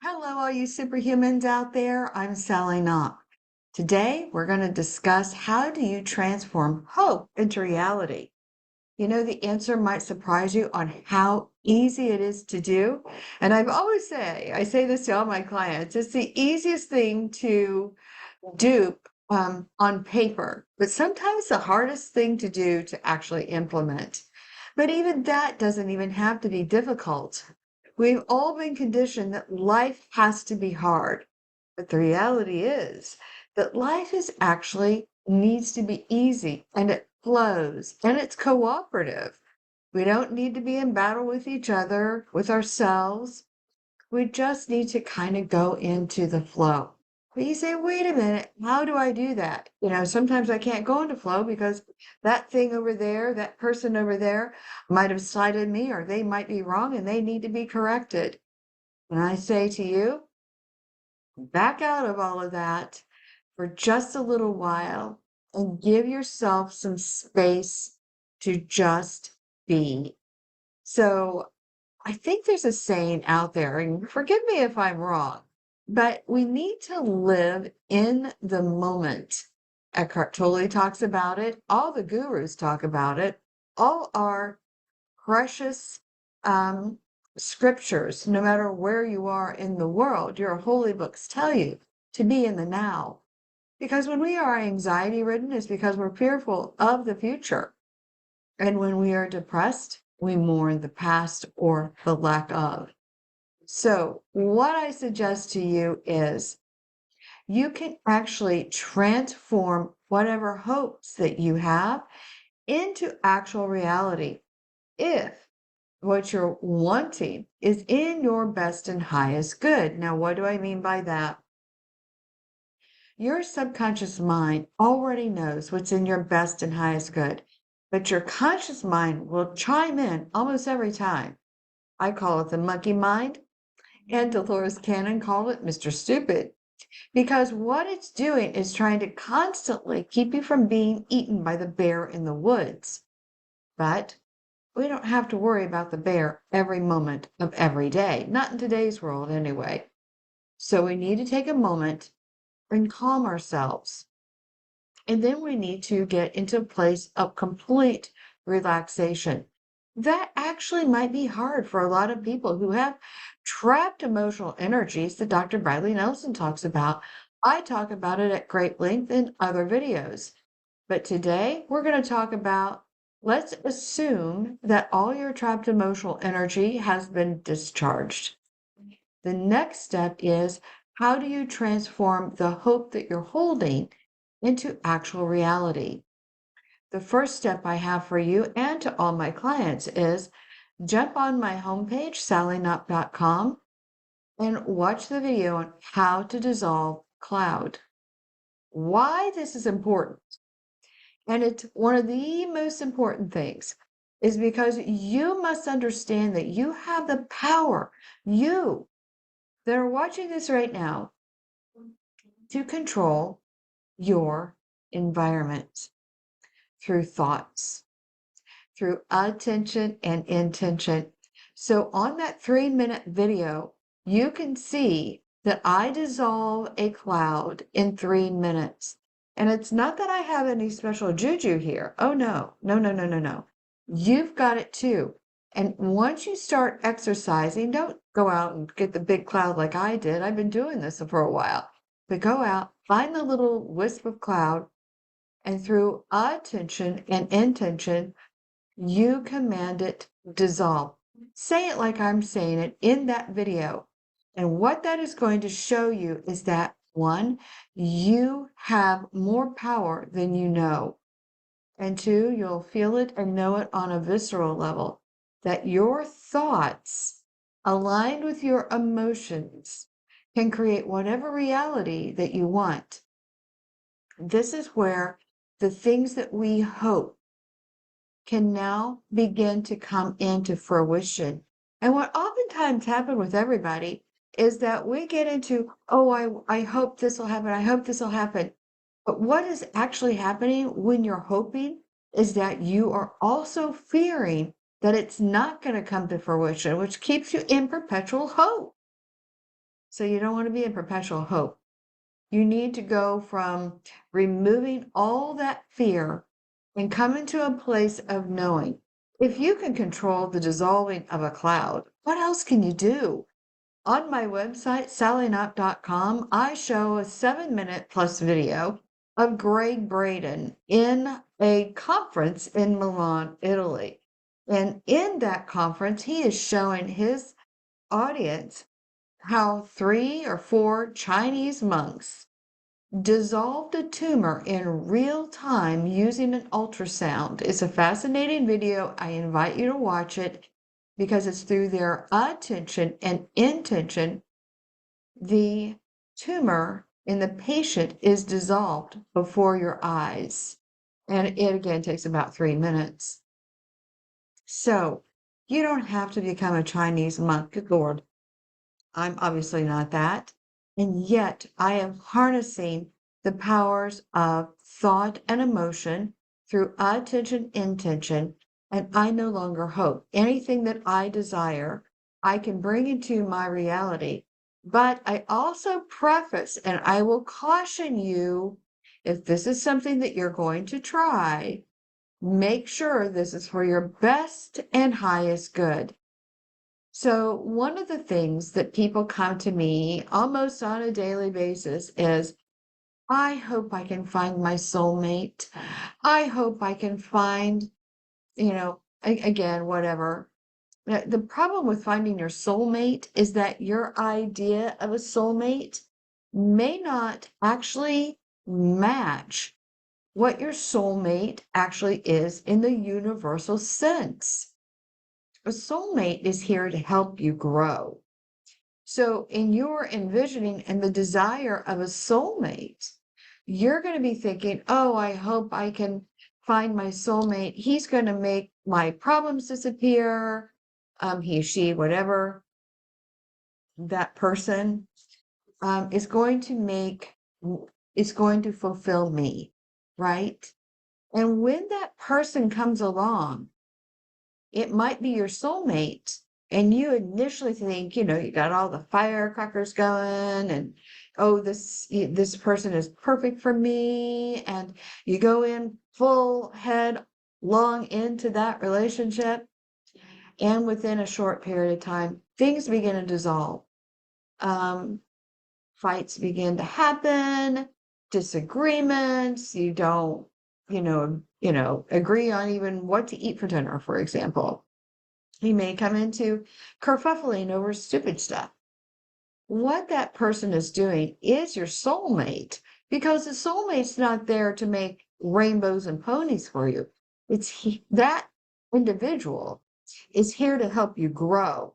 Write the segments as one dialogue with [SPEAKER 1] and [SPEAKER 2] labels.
[SPEAKER 1] Hello, all you superhumans out there. I'm Sally Knock. Today, we're going to discuss how do you transform hope into reality. The answer might surprise you on how easy it is to do. And I say this to all my clients, it's the easiest thing to do on paper, but sometimes the hardest thing to do to actually implement. But even that doesn't even have to be difficult. We've all been conditioned that life has to be hard. But the reality is that life is actually needs to be easy and it flows and it's cooperative. We don't need to be in battle with each other, with ourselves. We just need to kind of go into the flow. But you say, wait a minute, how do I do that? Sometimes I can't go into flow because that thing over there, that person over there might have slighted me or they might be wrong and they need to be corrected. And I say to you, back out of all of that for just a little while and give yourself some space to just be. So I think there's a saying out there, and forgive me if I'm wrong, but we need to live in the moment. Eckhart Tolle talks about it. All the gurus talk about it. All our precious um, scriptures, no matter where you are in the world, your holy books tell you to be in the now. Because when we are anxiety ridden, it's because we're fearful of the future. And when we are depressed, we mourn the past or the lack of. So, what I suggest to you is you can actually transform whatever hopes that you have into actual reality if what you're wanting is in your best and highest good. Now, what do I mean by that? Your subconscious mind already knows what's in your best and highest good, but your conscious mind will chime in almost every time. I call it the monkey mind, and Dolores Cannon called it Mr. Stupid, because what it's doing is trying to constantly keep you from being eaten by the bear in the woods. But we don't have to worry about the bear every moment of every day, not in today's world anyway. So we need to take a moment and calm ourselves. And then we need to get into a place of complete relaxation. That actually might be hard for a lot of people who have trapped emotional energies that Dr. Bradley Nelson talks about. I talk about it at great length in other videos. But today we're going to talk about let's assume that all your trapped emotional energy has been discharged. The next step is how do you transform the hope that you're holding into actual reality? The first step I have for you and to all my clients is jump on my homepage, sallynup.com, and watch the video on how to dissolve cloud. Why this is important, and it's one of the most important things, is because you must understand that you have the power, you that are watching this right now, to control your environment through thoughts, through attention and intention. So on that 3-minute video, you can see that I dissolve a cloud in 3 minutes. And it's not that I have any special juju here. Oh, no, no, no, no, no, no. You've got it too. And once you start exercising, don't go out and get the big cloud like I did. I've been doing this for a while. But go out, find the little wisp of cloud, and through attention and intention, you command it dissolve. Say it like I'm saying it in that video. And what that is going to show you is that one, you have more power than you know. And two, you'll feel it and know it on a visceral level that your thoughts aligned with your emotions can create whatever reality that you want. This is where the things that we hope can now begin to come into fruition. And what oftentimes happens with everybody is that we get into, oh, I hope this will happen. I hope this will happen. But what is actually happening when you're hoping is that you are also fearing that it's not going to come to fruition, which keeps you in perpetual hope. So you don't want to be in perpetual hope. You need to go from removing all that fear and come into a place of knowing. If you can control the dissolving of a cloud, what else can you do? On my website, sallyknott.com, I show a 7-minute plus video of Greg Braden in a conference in Milan, Italy. And in that conference, he is showing his audience how 3 or 4 Chinese monks dissolved a tumor in real time using an ultrasound. It's a fascinating video. I invite you to watch it because it's through their attention and intention. The tumor in the patient is dissolved before your eyes. And it again takes about 3 minutes. So you don't have to become a Chinese monk. Good Lord. I'm obviously not that. And yet I am harnessing the powers of thought and emotion through attention, intention, and I no longer hope. Anything that I desire, I can bring into my reality. But I also preface, and I will caution you, if this is something that you're going to try, make sure this is for your best and highest good. So, one of the things that people come to me almost on a daily basis is, I hope I can find my soulmate. I hope I can find, again, whatever. The problem with finding your soulmate is that your idea of a soulmate may not actually match what your soulmate actually is in the universal sense. A soulmate is here to help you grow. So, in your envisioning and the desire of a soulmate, you're going to be thinking, oh, I hope I can find my soulmate. He's going to make my problems disappear. He, she, whatever that person is going to make, is going to fulfill me, right? And when that person comes along, it might be your soulmate, and you initially think, you got all the firecrackers going, and oh, this person is perfect for me, and you go in full head long into that relationship, and within a short period of time, things begin to dissolve. Fights begin to happen, disagreements. You don't, agree on even what to eat for dinner, for example. He may come into kerfuffling over stupid stuff. What that person is doing is your soulmate, because the soulmate's not there to make rainbows and ponies for you. That individual is here to help you grow.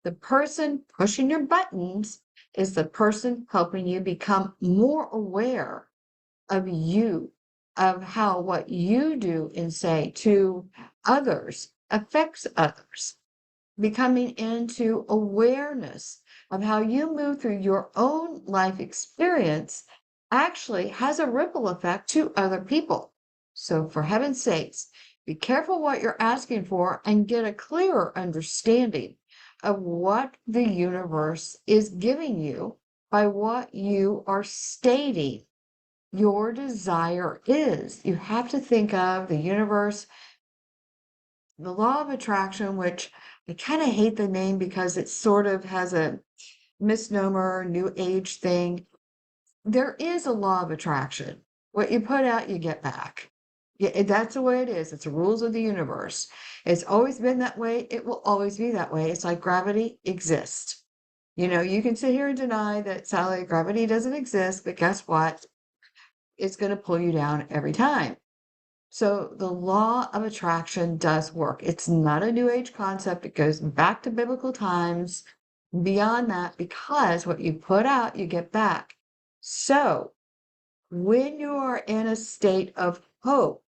[SPEAKER 1] The person pushing your buttons is the person helping you become more aware of you, of how what you do and say to others affects others, becoming into awareness of how you move through your own life experience actually has a ripple effect to other people. So, for heaven's sakes, be careful what you're asking for and get a clearer understanding of what the universe is giving you by what you are stating your desire is. You have to think of the universe, the law of attraction, which I kind of hate the name because it sort of has a misnomer, new age thing. There is a law of attraction. What you put out, you get back. Yeah, that's the way it is. It's the rules of the universe. It's always been that way. It will always be that way. It's like gravity exists. You can sit here and deny that, Sally, gravity doesn't exist, but guess what? It's going to pull you down every time. So the law of attraction does work. It's not a new age concept. It goes back to biblical times, beyond that, because what you put out, you get back. So when you are in a state of hope,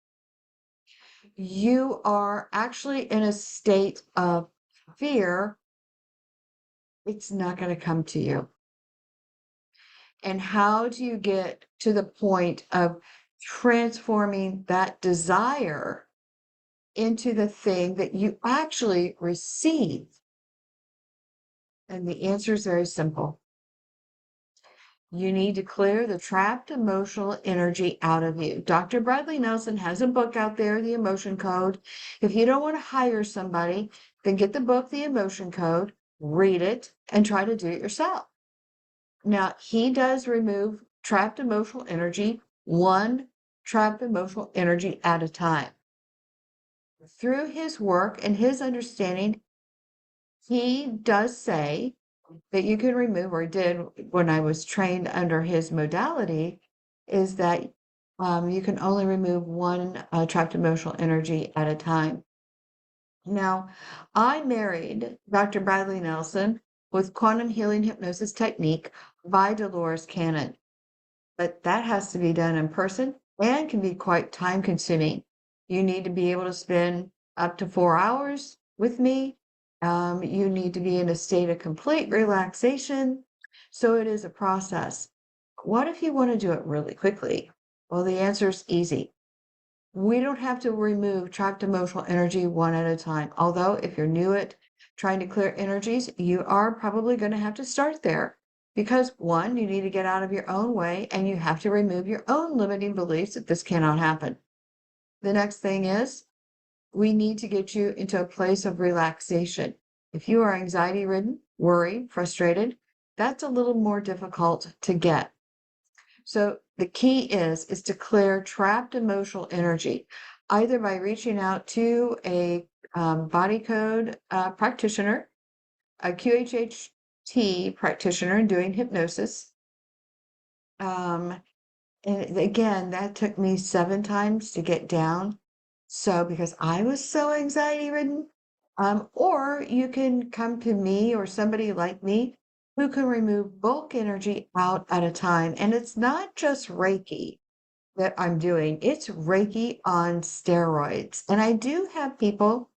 [SPEAKER 1] you are actually in a state of fear. It's not going to come to you. And how do you get to the point of transforming that desire into the thing that you actually receive? And the answer is very simple. You need to clear the trapped emotional energy out of you. Dr. Bradley Nelson has a book out there, The Emotion Code. If you don't want to hire somebody, then get the book, The Emotion Code, read it, and try to do it yourself. Now, he does remove trapped emotional energy, one trapped emotional energy at a time. Through his work and his understanding, he does say that you can remove, or did when I was trained under his modality, is that you can only remove one trapped emotional energy at a time. Now, I married Dr. Bradley Nelson with quantum healing hypnosis technique by Dolores Cannon, but that has to be done in person and can be quite time consuming. You need to be able to spend up to 4 hours with me. You need to be in a state of complete relaxation. So it is a process. What if you want to do it really quickly? Well, the answer is easy. We don't have to remove trapped emotional energy one at a time. Although, if you're new at trying to clear energies, you are probably going to have to start there. Because one, you need to get out of your own way and you have to remove your own limiting beliefs that this cannot happen. The next thing is we need to get you into a place of relaxation. If you are anxiety ridden, worried, frustrated, that's a little more difficult to get. So the key is to clear trapped emotional energy, either by reaching out to a body code practitioner, a QHHT practitioner, and doing hypnosis. And again, that took me 7 times to get down. So because I was so anxiety ridden, or you can come to me or somebody like me who can remove bulk energy out at a time. And it's not just Reiki that I'm doing, it's Reiki on steroids. And I do have people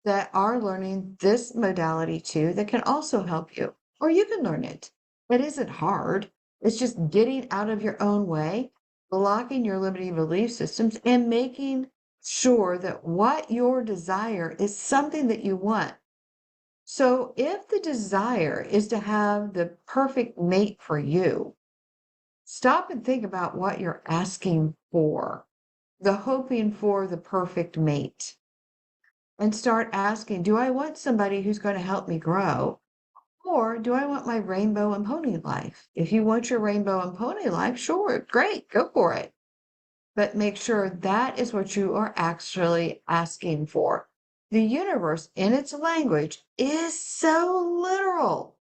[SPEAKER 1] that are learning this modality too that can also help you, or you can learn it. It isn't hard. It's just getting out of your own way, blocking your limiting belief systems, and making sure that what your desire is something that you want. So if the desire is to have the perfect mate for you, stop and think about what you're asking for, the hoping for the perfect mate, and start asking, do I want somebody who's going to help me grow? Or do I want my rainbow and pony life? If you want your rainbow and pony life, sure, great, go for it. But make sure that is what you are actually asking for. The universe, in its language, is so literal.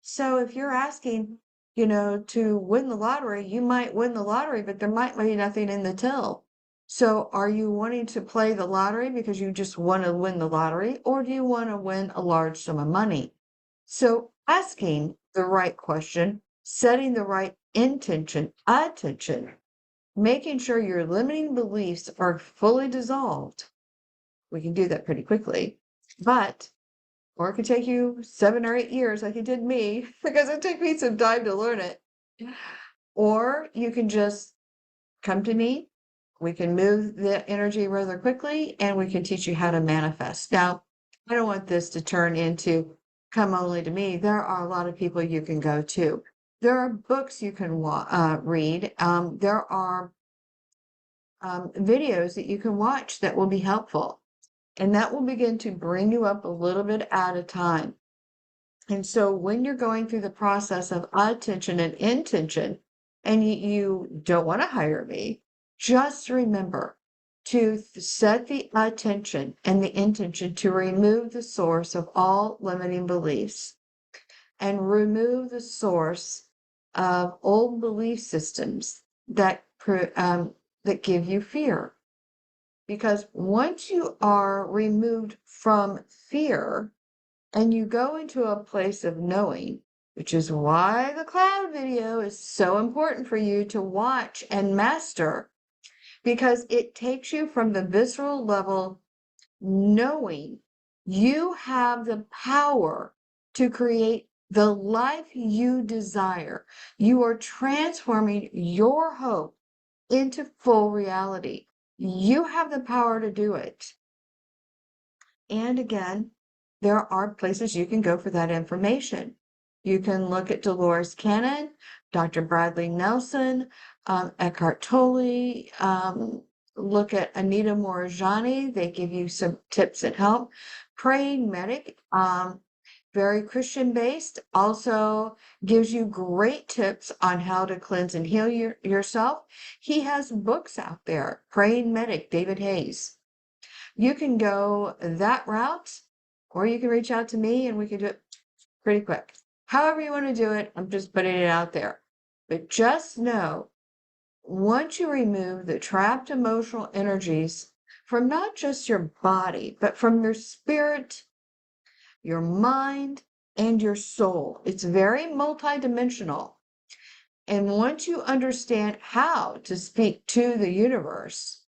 [SPEAKER 1] So if you're asking, to win the lottery, you might win the lottery, but there might be nothing in the till. So are you wanting to play the lottery because you just want to win the lottery, or do you want to win a large sum of money? So asking the right question, setting the right intention, attention, making sure your limiting beliefs are fully dissolved. We can do that pretty quickly, or it could take you 7 or 8 years like it did me, because it took me some time to learn it. Or you can just come to me. We can move the energy rather quickly and we can teach you how to manifest. Now, I don't want this to turn into come only to me. There are a lot of people you can go to. There are books you can read. There are videos that you can watch that will be helpful. And that will begin to bring you up a little bit at a time. And so when you're going through the process of attention and intention, and you don't want to hire me, just remember to set the attention and the intention to remove the source of all limiting beliefs and remove the source of old belief systems that give you fear. Because once you are removed from fear, and you go into a place of knowing, which is why the cloud video is so important for you to watch and master, because it takes you from the visceral level, knowing you have the power to create the life you desire. You are transforming your hope into full reality. You have the power to do it. And again, there are places you can go for that information. You can look at Dolores Cannon, Dr. Bradley Nelson, Eckhart Tolle, look at Anita Morjani. They give you some tips and help. Praying Medic, very Christian based, also gives you great tips on how to cleanse and heal yourself. He has books out there. Praying Medic, David Hayes. You can go that route, or you can reach out to me and we can do it pretty quick. However you want to do it, I'm just putting it out there. But just know, once you remove the trapped emotional energies from not just your body, but from your spirit, your mind, and your soul, it's very multidimensional. And once you understand how to speak to the universe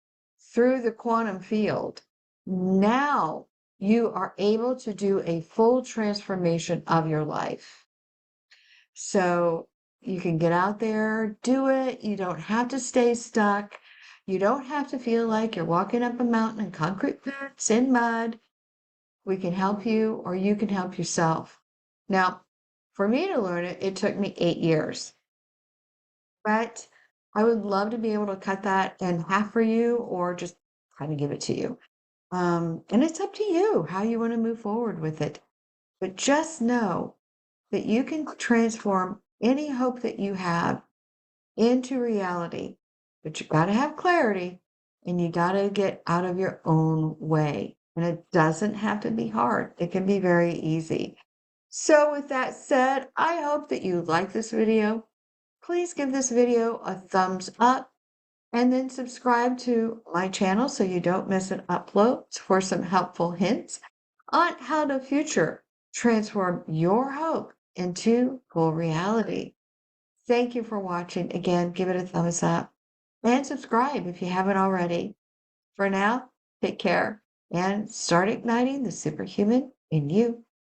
[SPEAKER 1] through the quantum field, now you are able to do a full transformation of your life. So you can get out there, do it. You don't have to stay stuck. You don't have to feel like you're walking up a mountain in concrete pits in mud. We can help you, or you can help yourself. Now, for me to learn it, it took me 8 years, but I would love to be able to cut that in half for you or just kind of give it to you. And it's up to you how you want to move forward with it. But just know that you can transform any hope that you have into reality. But you got to have clarity and you got to get out of your own way. And it doesn't have to be hard, it can be very easy. So, with that said, I hope that you like this video. Please give this video a thumbs up and then subscribe to my channel so you don't miss an upload for some helpful hints on how to future transform your hope into full reality. Thank you for watching. Again, give it a thumbs up and subscribe if you haven't already. For now, take care and start igniting the superhuman in you.